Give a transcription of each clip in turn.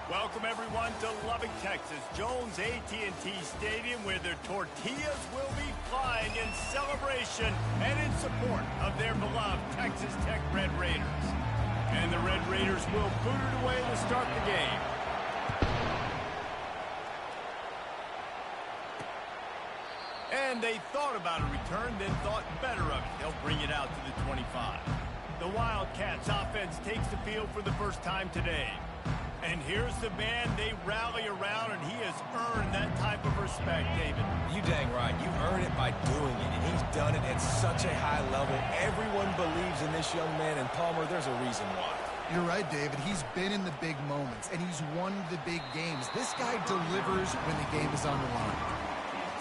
Welcome, everyone, to Lubbock, Texas, Jones AT&T Stadium, where their tortillas will be flying in celebration and in support of their beloved Texas Tech Red Raiders. And the Red Raiders will boot it away to start the game. And they thought about a return, then thought better of it. They'll bring it out to the 25. The Wildcats offense takes the field for the first time today. And here's the man they rally around, and he has earned that type of respect, David. You dang right. You earn it by doing it, and he's done it at such a high level. Everyone believes in this young man, and Palmer, there's a reason why. You're right, David. He's been in the big moments, and he's won the big games. This guy delivers when the game is on the line.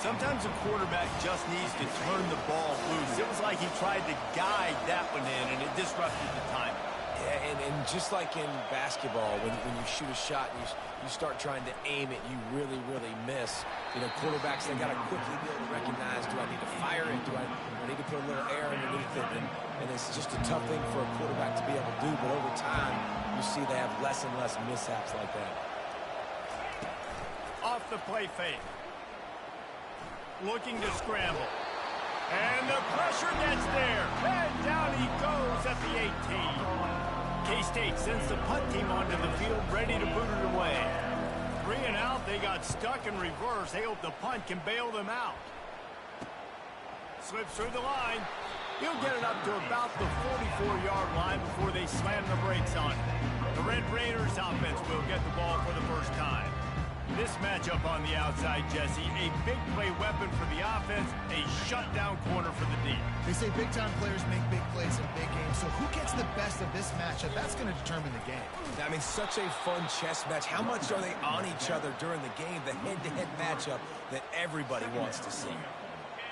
Sometimes a quarterback just needs to turn the ball loose. It was like he tried to guide that one in, and it disrupted the timing. Yeah, and just like in basketball, when you shoot a shot and you start trying to aim it, you really, really miss. You know, quarterbacks, they got to quickly be able to recognize, do I need to fire it? Do I need to put a little air underneath it? And it's just a tough thing for a quarterback to be able to do. But over time, you see they have less and less mishaps like that. Off the play fake. Looking to scramble. And the pressure gets there. And down he goes at the 18. K-State sends the punt team onto the field, ready to boot it away. 3 and out, they got stuck in reverse. They hope the punt can bail them out. Slips through the line. He'll get it up to about the 44-yard line before they slam the brakes on it. The Red Raiders offense will get the ball for the first time. This matchup on the outside, Jesse, a big play weapon for the offense, a shutdown corner for the D. They say big-time players make big plays in big games, so who gets the best of this matchup? That's going to determine the game. I mean, such a fun chess match. How much are they on each other during the game, the head-to-head matchup that everybody wants to see?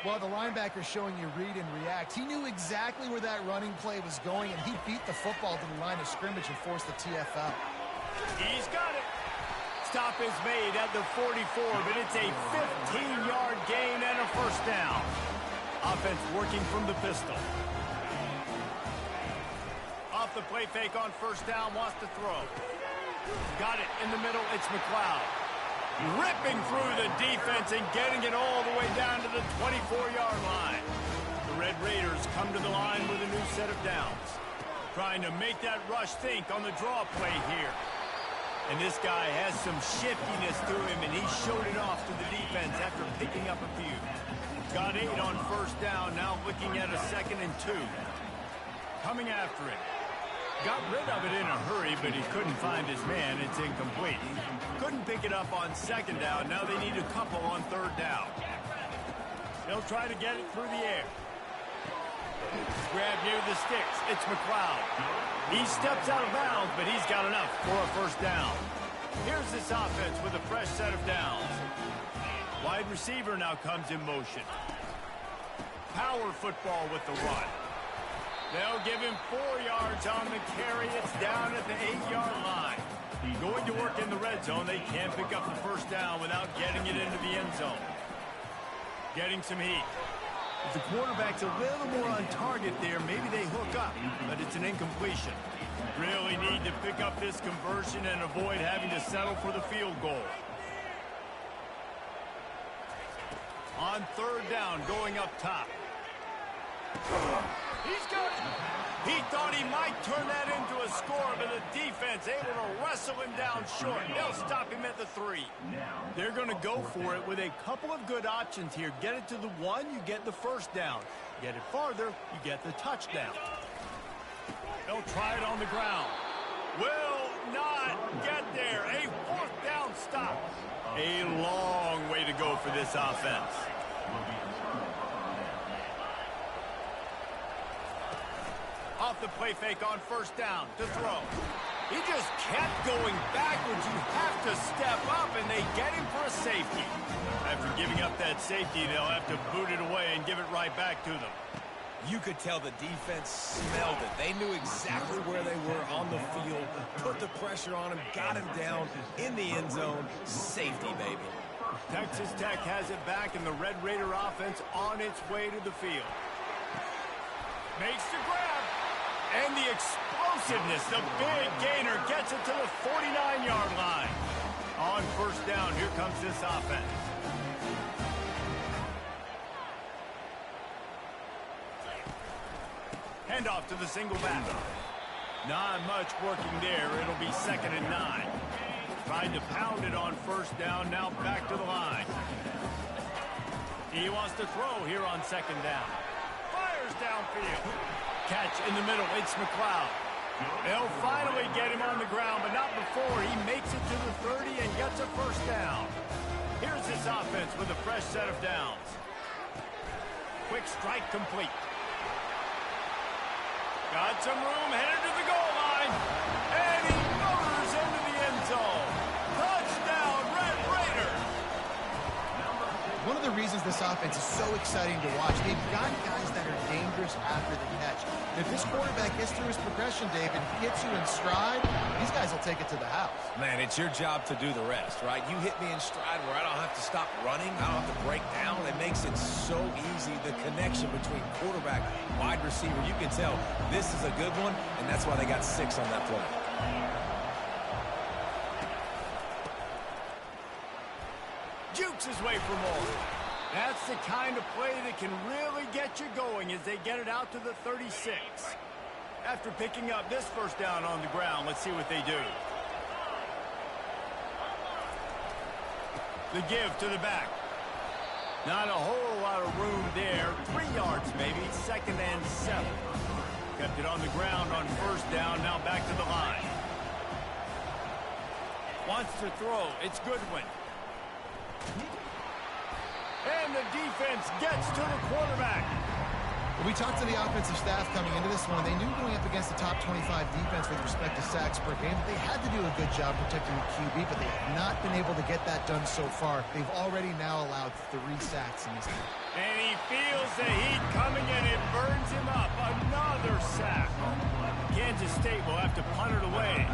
Well, the linebacker's showing you read and react. He knew exactly where that running play was going, and he beat the football to the line of scrimmage and forced the TF out. He's got it. Stop is made at the 44, but it's a 15-yard gain and a first down. Offense working from the pistol. Off the play fake on first down, wants to throw. Got it in the middle, it's McLeod. Ripping through the defense and getting it all the way down to the 24-yard line. The Red Raiders come to the line with a new set of downs. Trying to make that rush think on the draw play here. And this guy has some shiftiness to him, and he showed it off to the defense after picking up a few. Got 8 on first down, now looking at a 2nd and 2. Coming after it. Got rid of it in a hurry, but he couldn't find his man. It's incomplete. Couldn't pick it up on 2nd down. Now they need a couple on 3rd down. They'll try to get it through the air. Grab near the sticks. It's McLeod. He steps out of bounds, but he's got enough for a first down. Here's this offense with a fresh set of downs. Wide receiver now comes in motion. Power football with the run. They'll give him 4 yards on the carry. It's down at the 8-yard line. Going to work in the red zone. They can't pick up the first down without getting it into the end zone. Getting some heat. If the quarterback's a little more on target there, maybe they hook up, but it's an incompletion. Really need to pick up this conversion and avoid having to settle for the field goal. On 3rd down, going up top. He's got it. He thought he might turn that into a score, but the defense able to wrestle him down short. They'll stop him at the 3. They're going to go for it with a couple of good options here. Get it to the 1, you get the first down. Get it farther, you get the touchdown. They'll try it on the ground. Will not get there. A 4th down stop. A long way to go for this offense. Off the play fake on first down to throw. He just kept going backwards. You have to step up, and they get him for a safety. After giving up that safety, they'll have to boot it away and give it right back to them. You could tell the defense smelled it. They knew exactly where they were on the field, put the pressure on him, got him down in the end zone. Safety, baby. Texas Tech has it back, and the Red Raider offense on its way to the field. Makes the grab. And the explosiveness, the big gainer gets it to the 49-yard line. On first down, here comes this offense. Handoff to the single back. Not much working there. It'll be 2nd and 9. Tried to pound it on first down, now back to the line. He wants to throw here on 2nd down. Fires downfield. Catch in the middle, it's McLeod. They'll finally get him on the ground, but not before he makes it to the 30 and gets a first down. Here's this offense with a fresh set of downs. Quick strike complete. Got some room, headed to the goal line. And he motors into the end zone. Touchdown, Red Raiders. One of the reasons this offense is so exciting to watch, they've got guys that are dangerous after the catch. If this quarterback gets through his progression, David, gets you in stride, these guys will take it to the house. Man, it's your job to do the rest, right? You hit me in stride where I don't have to stop running. I don't have to break down. It makes it so easy, the connection between quarterback, wide receiver. You can tell this is a good one, and that's why they got 6 on that play. Jukes his way for more. That's the kind of play that can really get you going as they get it out to the 36. After picking up this first down on the ground, let's see what they do. The give to the back. Not a whole lot of room there. 3 yards maybe, 2nd and 7. Kept it on the ground on first down, now back to the line. Wants to throw, it's Goodwin. And the defense gets to the quarterback. We talked to the offensive staff coming into this one. They knew going up against the top 25 defense with respect to sacks per game, they had to do a good job protecting the QB, but they have not been able to get that done so far. They've already now allowed 3 sacks in this game. And he feels the heat coming and it burns him up. Another sack. Kansas State will have to punt it away.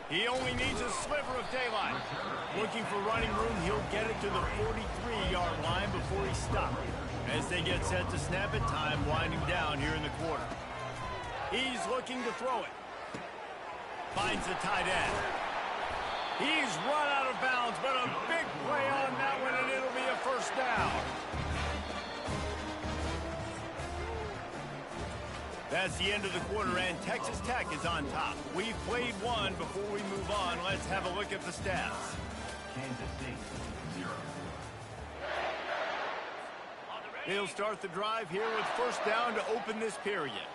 He only needs a sliver of daylight. Looking for running room, he'll get it to the 43-yard line before he stops. As they get set to snap it, time winding down here in the quarter. He's looking to throw it. Finds the tight end. He's run out of bounds, but a big play on that one, and it'll be a first down. That's the end of the quarter, and Texas Tech is on top. We've played one. Before we move on, let's have a look at the stats. Kansas State, 0. They'll start the drive here with first down to open this period.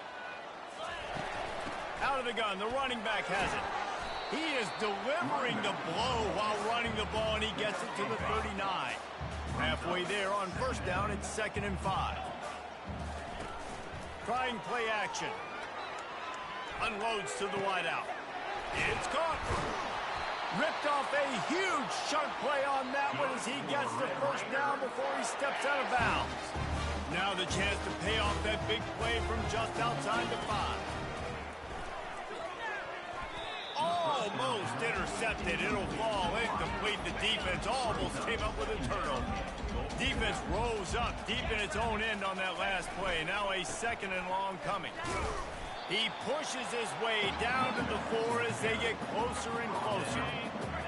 Out of the gun, the running back has it. He is delivering the blow while running the ball, and he gets it to the 39. Halfway there on first down, it's 2nd and 5. Trying play action. Unloads to the wideout. It's caught. Ripped off a huge chunk play on that one as he gets the first down before he steps out of bounds. Now the chance to pay off that big play from just outside the 5. Almost intercepted. It'll fall incomplete. The defense almost came up with a turnover. Defense rose up deep in its own end on that last play. Now a 2nd and long coming. He pushes his way down to the 4 as they get closer and closer.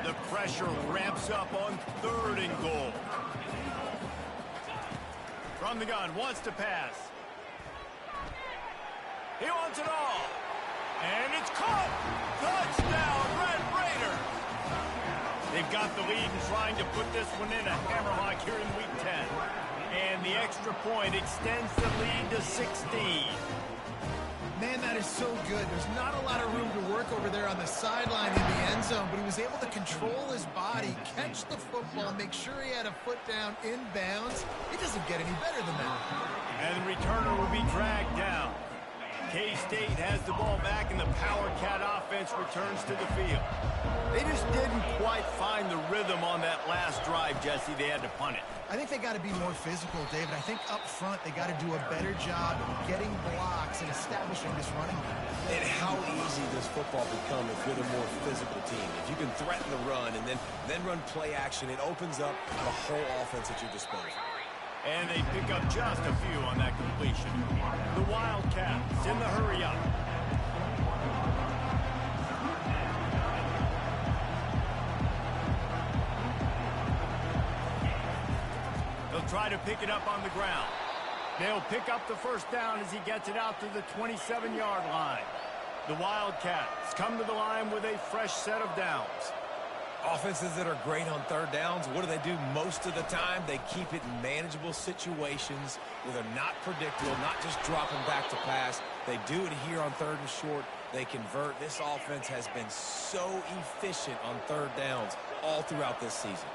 The pressure ramps up on 3rd and goal. From the gun, wants to pass. He wants it all. And it's caught. Touchdown, Red Raiders. They've got the lead and trying to put this one in a hammerlock here in Week 10. And the extra point extends the lead to 16. Man, that is so good. There's not a lot of room to work over there on the sideline in the end zone, but he was able to control his body, catch the football, make sure he had a foot down in bounds. It doesn't get any better than that. And the returner will be dragged down. K-State has the ball back, and the Power Cat offense returns to the field. They just didn't quite find the rhythm on that last drive, Jesse. They had to punt it. I think they got to be more physical, David. I think up front they got to do a better job of getting blocks and establishing this running game. And how easy this football become if you're the more physical team? If you can threaten the run and then run play action, it opens up the whole offense at your disposal. And they pick up just a few on that completion. The Wildcats in the hurry up. They'll try to pick it up on the ground. They'll pick up the first down as he gets it out to the 27-yard line. The Wildcats come to the line with a fresh set of downs. Offenses that are great on third downs, what do? Most of the time, they keep it in manageable situations where they're not predictable, not just dropping back to pass. They do it here on third and short. They convert. This offense has been so efficient on third downs all throughout this season.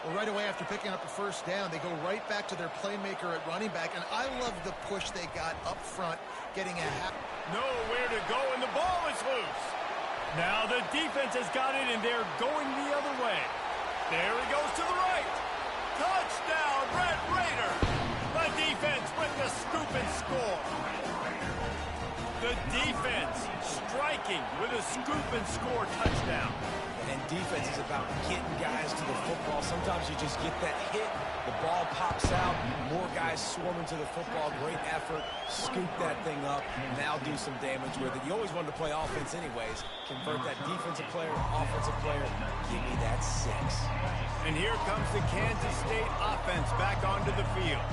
Well, right away after picking up a first down, they go right back to their playmaker at running back, and I love the push they got up front, getting a half. Nowhere to go, and the ball is loose. Now the defense has got it, and they're going the other way. There he goes to the right. Touchdown, Red Raider. The defense with the scoop and score. The defense striking with a scoop and score touchdown. And defense is about getting guys to the football. Sometimes you just get that hit, the ball pops out, more guys swarming to the football. Great effort, scoop that thing up, now do some damage with it. You always wanted to play offense anyways. Convert that defensive player, offensive player, give me that 6. And here comes the Kansas State offense back onto the field.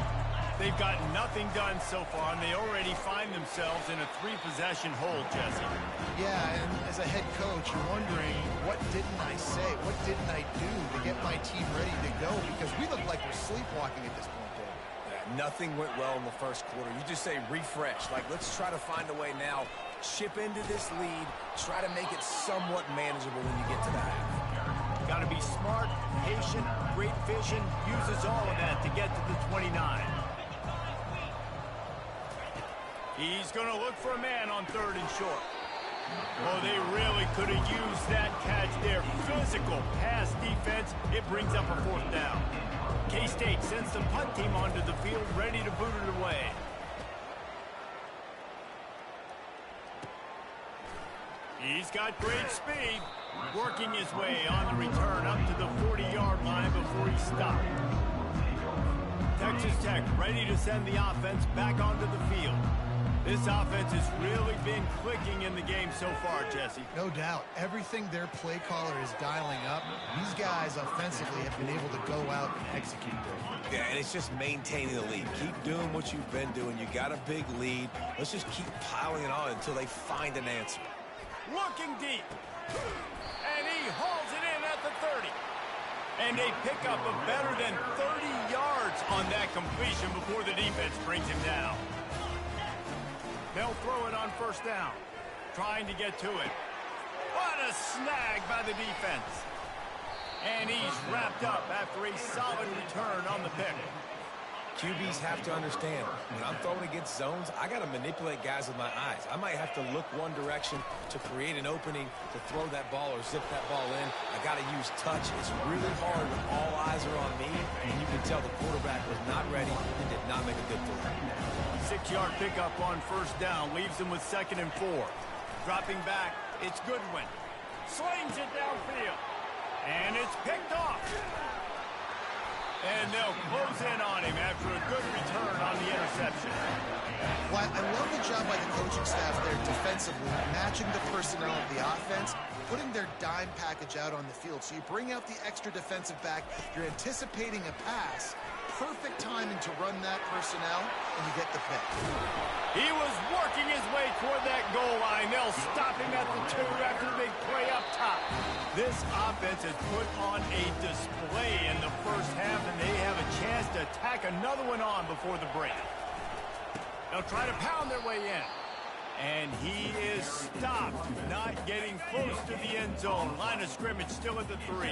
They've got nothing done so far, and they already find themselves in a 3-possession hole, Jesse. Yeah, and as a head coach, you're wondering, what didn't I say? What didn't I do to get my team ready to go? Because we look like we're sleepwalking at this point, Dave. Yeah, nothing went well in the first quarter. You just say refresh. Like, let's try to find a way now. Chip into this lead. Try to make it somewhat manageable when you get to the half. Got to be smart, patient, great vision. Uses all of that to get to the 29. He's going to look for a man on third and short. Oh, they really could have used that catch there. Physical pass defense. It brings up a fourth down. K-State sends the punt team onto the field, ready to boot it away. He's got great speed. Working his way on the return up to the 40-yard line before he stopped. Texas Tech ready to send the offense back onto the field. This offense has really been clicking in the game so far, Jesse. No doubt. Everything their play caller is dialing up, these guys offensively have been able to go out and execute there. Yeah, and it's just maintaining the lead. Keep doing what you've been doing. You got a big lead. Let's just keep piling it on until they find an answer. Looking deep. And he hauls it in at the 30. And they pick up a better than 30 yards on that completion before the defense brings him down. They'll throw it on first down, trying to get to it. What a snag by the defense. And he's wrapped up after a solid return on the pick. QBs have to understand, when I'm throwing against zones, I got to manipulate guys with my eyes. I might have to look one direction to create an opening to throw that ball or zip that ball in. I got to use touch. It's really hard when all eyes are on me, and you can tell the quarterback was not ready and did not make a good throw. 6-yard pickup on first down leaves him with 2nd and 4. Dropping back, it's Goodwin. Slings it downfield. And it's picked off. And they'll close in on him after a good return on the interception. Well, I love the job by the coaching staff there defensively, matching the personnel of the offense, putting their dime package out on the field. So you bring out the extra defensive back, you're anticipating a pass, perfect timing to run that personnel, and you get the pick. He was working his way toward that goal line. They'll stop him at the 2 after the big play up top. This offense has put on a display in the first half, and they have a chance to tack another one on before the break. They'll try to pound their way in. And he is stopped, not getting close to the end zone. Line of scrimmage still at the 3.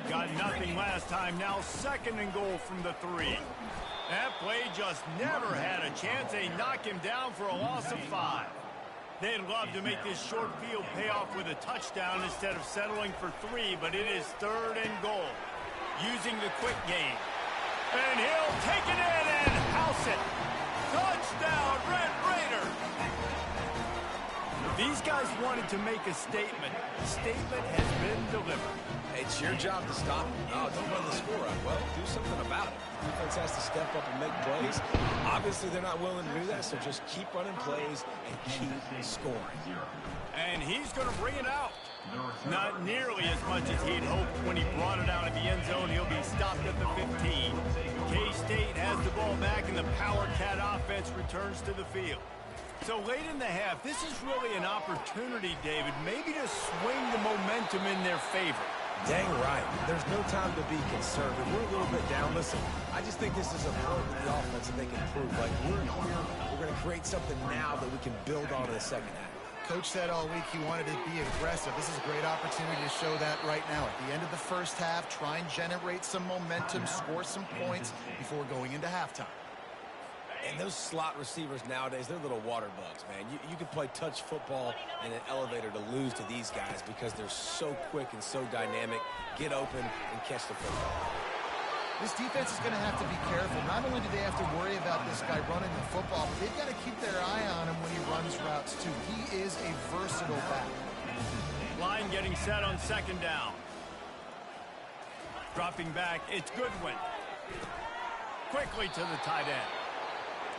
Got nothing last time. Now 2nd and goal from the 3. That play just never had a chance. They knock him down for a loss of 5. They'd love to make this short field pay off with a touchdown instead of settling for 3, but it is 3rd and goal. Using the quick game. And he'll take it in and house it. Touchdown, Red Raider. These guys wanted to make a statement. The statement has been delivered. It's your job to stop them. No, don't run the score up. Well, do something about it. Defense has to step up and make plays. Obviously, they're not willing to do that, so just keep running plays and keep scoring. And he's going to bring it out. Not nearly as much as he'd hoped when he brought it out of the end zone. He'll be stopped at the 15. K-State has the ball back, and the Power Cat offense returns to the field. So late in the half, this is really an opportunity, David, maybe to swing the momentum in their favor. Dang right. There's no time to be conservative. We're a little bit down. Listen, I just think this is a point in the offense that they can prove. Like, we're here, we're going to create something now that we can build on in the second half. Coach said all week he wanted to be aggressive. This is a great opportunity to show that right now. At the end of the first half, try and generate some momentum, score some points before going into halftime. And those slot receivers nowadays, they're little water bugs, man. You can play touch football in an elevator to lose to these guys because they're so quick and so dynamic. Get open and catch the football. This defense is going to have to be careful. Not only do they have to worry about this guy running the football, but they've got to keep their eye on him when he runs routes, too. He is a versatile back. Line getting set on second down. Dropping back, it's Goodwin. Quickly to the tight end.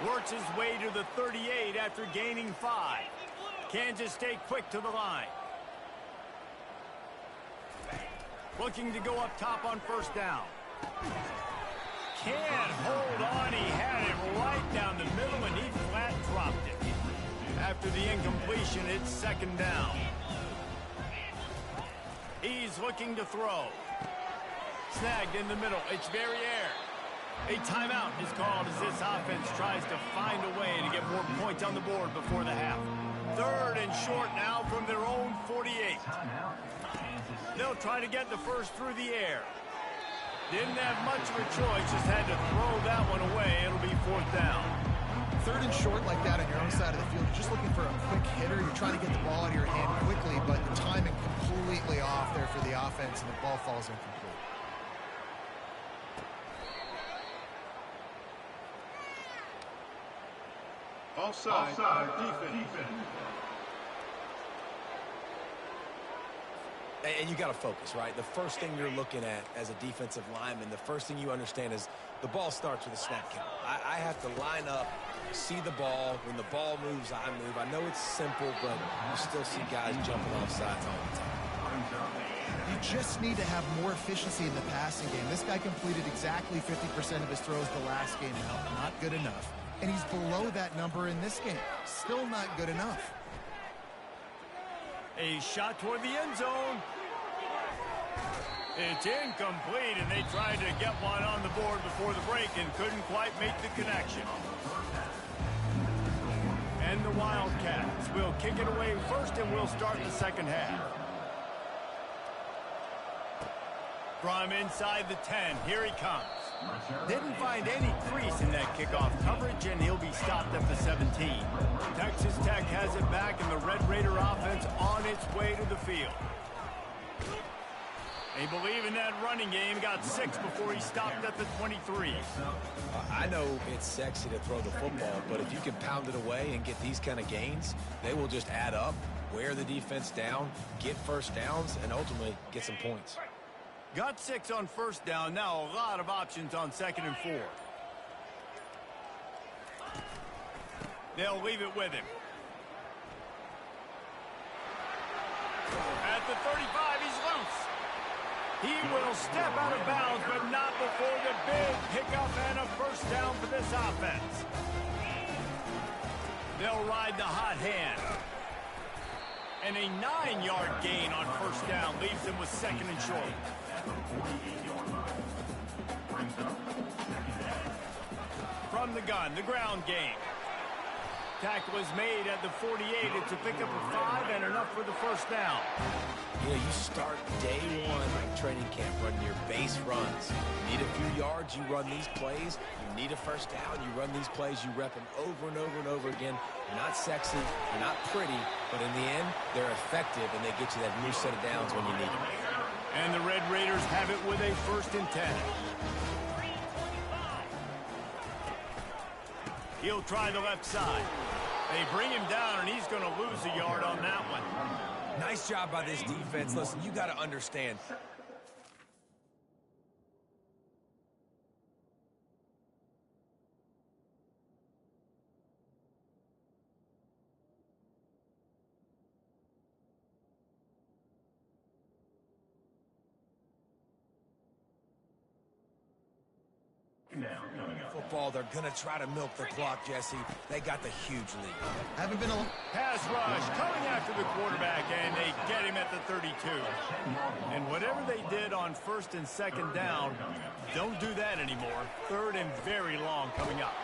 Works his way to the 38 after gaining 5. Kansas State quick to the line. Looking to go up top on first down. Can't hold on. He had it right down the middle, and he flat dropped it. After the incompletion, it's second down. He's looking to throw. Snagged in the middle. It's Verrier. A timeout is called as this offense tries to find a way to get more points on the board before the half. Third and short now from their own 48. They'll try to get the first through the air. Didn't have much of a choice, just had to throw that one away. It'll be fourth down. Third and short like that on your own side of the field, you're just looking for a quick hitter. You're trying to get the ball out of your hand quickly, but the timing completely off there for the offense, and the ball falls incomplete. Offside defense. And you got to focus, right? The first thing you're looking at as a defensive lineman, the first thing you understand is the ball starts with a snap count. I have to line up, see the ball. When the ball moves, I move. I know it's simple, but you still see guys jumping off sides all the time. You just need to have more efficiency in the passing game. This guy completed exactly 50% of his throws the last game out. Not good enough. And he's below that number in this game. Still not good enough. A shot toward the end zone. It's incomplete, and they tried to get one on the board before the break and couldn't quite make the connection. And the Wildcats will kick it away first, and we'll start the second half. From inside the 10, here he comes. Didn't find any crease in that kickoff coverage, and he'll be stopped at the 17. Texas Tech has it back, and the Red Raider offense on its way to the field. They believe in that running game. Got 6 before he stopped at the 23. I know it's sexy to throw the football, but if you can pound it away and get these kind of gains, they will just add up, wear the defense down, get first downs, and ultimately get some points. Got 6 on first down. Now a lot of options on second and 4. They'll leave it with him. At the 35, he's loose. He will step out of bounds, but not before the big pickup and a first down for this offense. They'll ride the hot hand. And a 9-yard gain on first down leaves him with second and short. From the gun, the ground game. Tackle is made at the 48. It's a pickup of 5 and enough for the first down. You know, you start day one like training camp running your base runs. You need a few yards, you run these plays. You need a first down, you run these plays. You rep them over and over and over again. They're not sexy, they're not pretty, but in the end, they're effective, and they get you that new set of downs when you need them. And the Red Raiders have it with a first and 10. He'll try the left side. They bring him down, and he's going to lose a yard on that one. Nice job by this defense. Listen, you got to understand. Football, they're going to try to milk the clock, Jesse. They got the huge lead. Haven't been a Pass rush coming after the quarterback, and they get him at the 32. And whatever they did on first and second down, don't do that anymore. Third and very long coming up.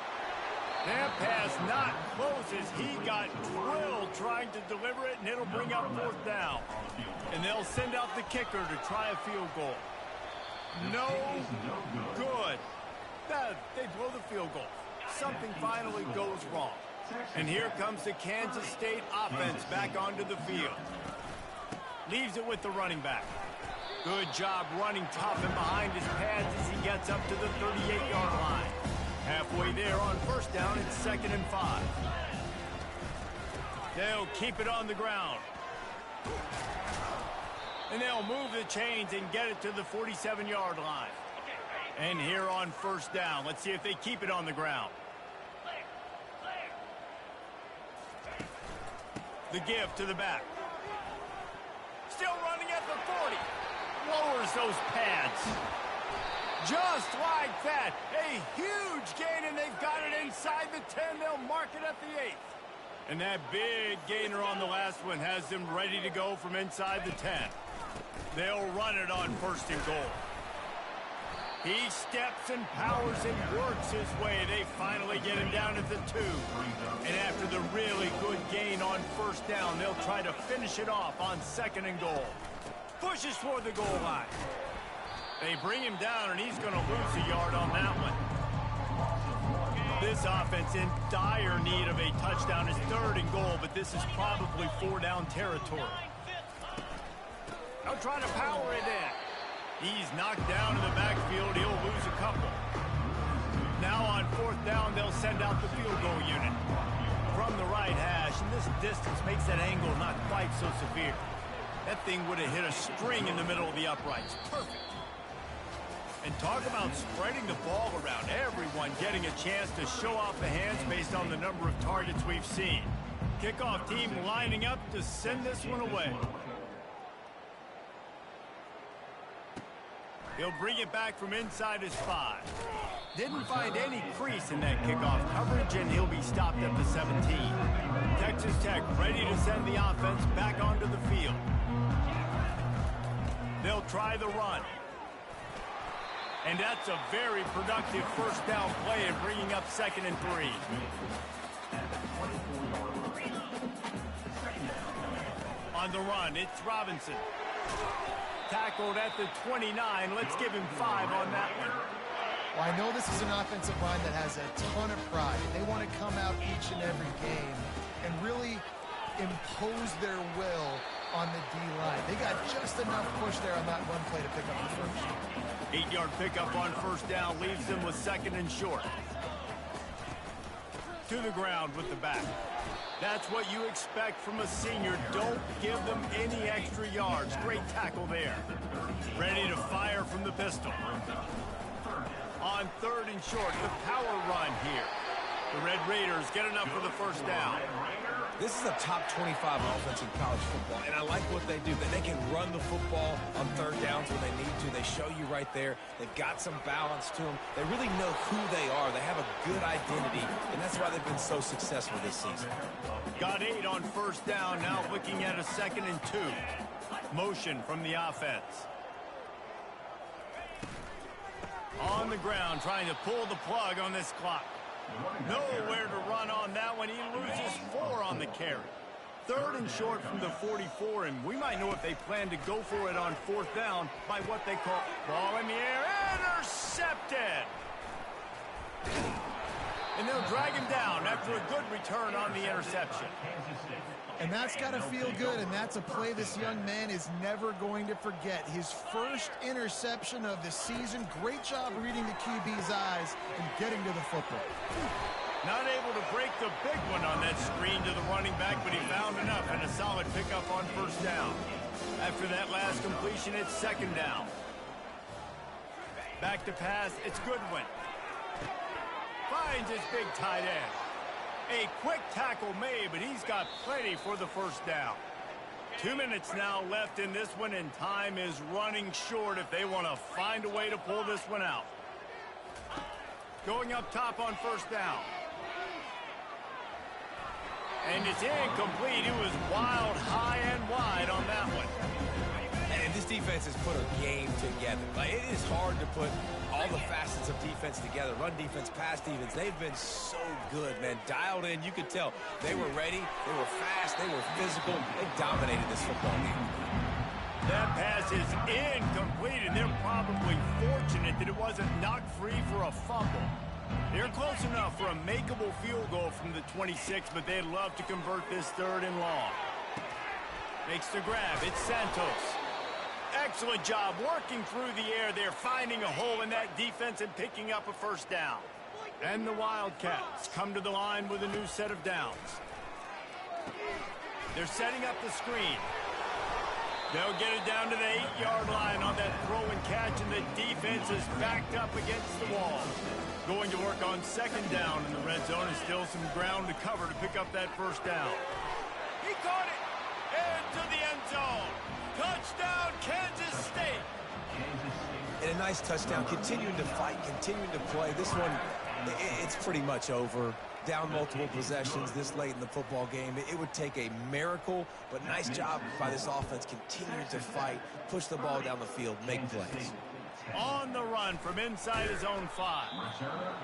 That pass not close as he got drilled trying to deliver it, and it'll bring up fourth down. And they'll send out the kicker to try a field goal. No good. They blow the field goal. Something finally goes wrong. And here comes the Kansas State offense back onto the field. Leaves it with the running back. Good job running tough and behind his pads as he gets up to the 38-yard line. Halfway there on first down, it's 2nd and 5. They'll keep it on the ground. And they'll move the chains and get it to the 47-yard line. And here on first down, let's see if they keep it on the ground. The give to the back. Still running at the 40. Lowers those pads. Just like that. A huge gain, and they've got it inside the 10. They'll mark it at the 8. And that big gainer on the last one has them ready to go from inside the 10. They'll run it on first and goal. He steps and powers and works his way. They finally get him down at the 2. And after the really good gain on first down, they'll try to finish it off on 2nd and goal. Pushes toward the goal line. They bring him down, and he's going to lose a yard on that one. This offense in dire need of a touchdown is 3rd and goal, but this is probably 4-down territory. They'll try to power it in. He's knocked down in the backfield. He'll lose a couple. Now on 4th down, they'll send out the field goal unit. From the right hash, and this distance makes that angle not quite so severe. That thing would have hit a string in the middle of the uprights. Perfect. And talk about spreading the ball around. Everyone getting a chance to show off the hands based on the number of targets we've seen. Kickoff team lining up to send this one away. He'll bring it back from inside his 5. Didn't find any crease in that kickoff coverage, and he'll be stopped at the 17. Texas Tech ready to send the offense back onto the field. They'll try the run. And that's a very productive first down play and bringing up 2nd and 3. On the run, it's Robinson. Tackled at the 29. Let's give him 5 on that one. Well, I know this is an offensive line that has a ton of pride. They want to come out each and every game and really impose their will on the D-line. They got just enough push there on that run play to pick up the first. 8-yard pickup on first down leaves them with 2nd and short. To the ground with the back. That's what you expect from a senior. Don't give them any extra yards. Great tackle there. Ready to fire from the pistol. On 3rd and short, the power run here. The Red Raiders get enough for the first down. This is a top 25 offense in college football, and I like what they do. They can run the football on 3rd downs when they need to. They show you right there. They've got some balance to them. They really know who they are. They have a good identity, and that's why they've been so successful this season. Got 8 on first down, now looking at a 2nd and 2. Motion from the offense. On the ground, trying to pull the plug on this clock. Nowhere to run on that one. He loses 4 on the carry. 3rd and short from the 44, and we might know if they plan to go for it on 4th down by what they call ball in the air. Intercepted! And they'll drag him down after a good return on the interception. And that's got to feel good, and that's a play this young man is never going to forget. His first interception of the season. Great job reading the QB's eyes and getting to the football. Not able to break the big one on that screen to the running back, but he found enough and a solid pickup on first down. After that last completion, it's second down. Back to pass, it's Goodwin. Finds his big tight end. A quick tackle made, but he's got plenty for the first down. 2 minutes now left in this one, and time is running short if they want to find a way to pull this one out. Going up top on first down. And it's incomplete. It was wild, high and wide on that one. And this defense has put a game together. Like, it is hard to put all the facets of defense together. Run defense, pass defense. They've been so good, man. Dialed in. You could tell they were ready. They were fast. They were physical. They dominated this football game. That pass is incomplete, and they're probably fortunate that it wasn't knocked free for a fumble. They're close enough for a makeable field goal from the 26, but they'd love to convert this third and long. Makes the grab. It's Santos. Excellent job working through the air there, finding a hole in that defense and picking up a first down. And the Wildcats come to the line with a new set of downs. They're setting up the screen. They'll get it down to the 8-yard line on that throw and catch, and the defense is backed up against the wall. Going to work on second down in the red zone, and still some ground to cover to pick up that first down. He caught it into the end zone. Touchdown, Kansas State. And a nice touchdown, continuing to fight, continuing to play. This one, it's pretty much over. Down multiple possessions this late in the football game. It would take a miracle, but nice job by this offense, continuing to fight, push the ball down the field, make plays. On the run from inside his own 5.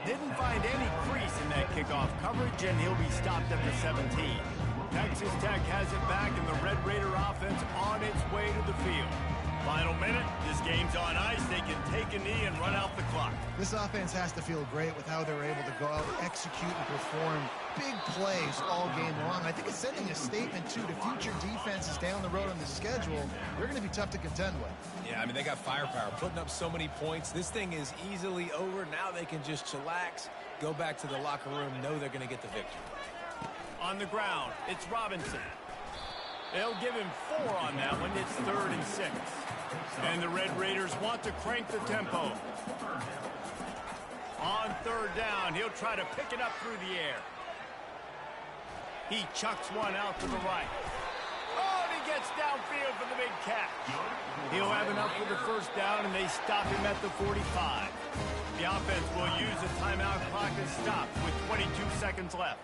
Didn't find any crease in that kickoff coverage, and he'll be stopped at the 17. Texas Tech has it back, and the Red Raider offense on its way to the field. Final minute, this game's on ice. They can take a knee and run out the clock. This offense has to feel great with how they're able to go out, execute, and perform big plays all game long. I think it's sending a statement, too, to future defenses down the road on the schedule. They're going to be tough to contend with. Yeah, I mean, they got firepower, putting up so many points. This thing is easily over. Now they can just chillax, go back to the locker room, know they're going to get the victory. On the ground, it's Robinson. They'll give him 4 on that one. It's 3rd and 6. And the Red Raiders want to crank the tempo. On 3rd down, he'll try to pick it up through the air. He chucks one out to the right. Oh, and he gets downfield for the big catch. He'll have enough for the first down, and they stop him at the 45. The offense will use the timeout clock and stop with 22 seconds left.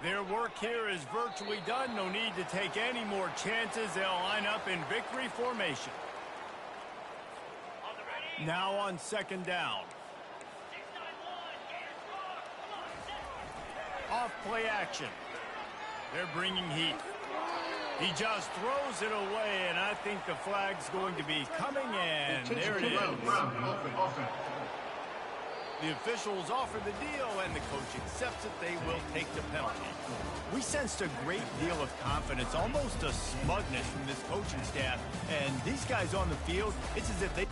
Their work here is virtually done. No need to take any more chances. They'll line up in victory formation. Now on second down. Off play action. They're bringing heat. He just throws it away, and I think the flag's going to be coming, and there it is. The officials offer the deal, and the coach accepts it. They will take the penalty. We sensed a great deal of confidence, almost a smugness from this coaching staff. And these guys on the field, it's as if they...